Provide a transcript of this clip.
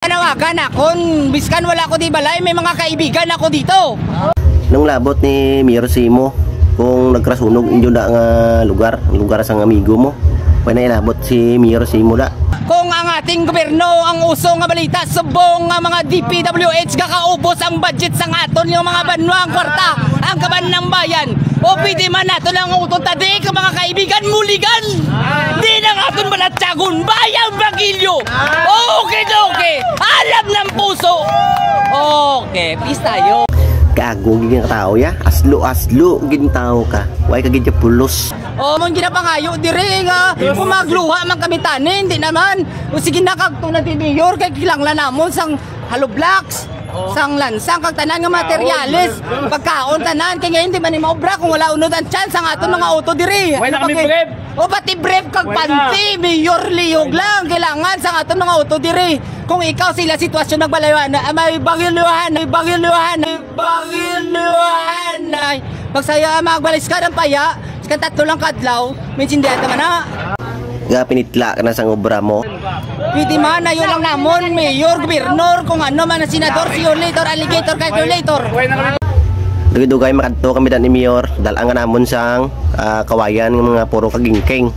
Nawagan akon, biskan wala ko di balay, may mga kaibigan ako dito. Nung labot ni Mayor Simo, kung nagkrasunog inyo na nga lugar sa amigo mo, pwede na inabot si Mayor Simo da. Kung ang ating gobyerno ang uso nga balita, subong nga mga DPWH kakaubos ang budget sang aton yung mga banwang kwarta, ang kaban ng bayan. O pwede man nato lang utong tadi ka mga kaibigan muligan. Di na aton balatsagon, bayang bagilyo. Okay. Alam ng puso. Okay, peace tayo. Kago gin ka tao ya, aslo gin tao ka. Way ka gid pulos. Mong ginapangayo dire nga kumagluha man kami tanin, hindi naman. O sige na kagtunan ti Mayor kay kilanglan namon sang hollow blocks. Sang lansang kag tanan nga materyales, pagkaon tanan kay ngayon di man maobra kung wala unod ang chance ang aton mga auto diri. Way na kami brief. O pati brief kag panty, Mayor Liog lang kailangan sang aton mga auto diri. Kung ikaw sila sitwasyon nagbalaywan, may bagiluhan. Magsaya magbalis ka ng paya, kan tatlo lang kadlaw, may sindihan naman na. Nga pinitla ka na sang obra mo. Pwede man na yun lang namon, mayor, gobernador, kung ano man na senador, violator, alligator, calculator. Dugay-dugay makadto kami dan ni Mayor, dalang nga namon sang kawayan ng mga puro kagingking.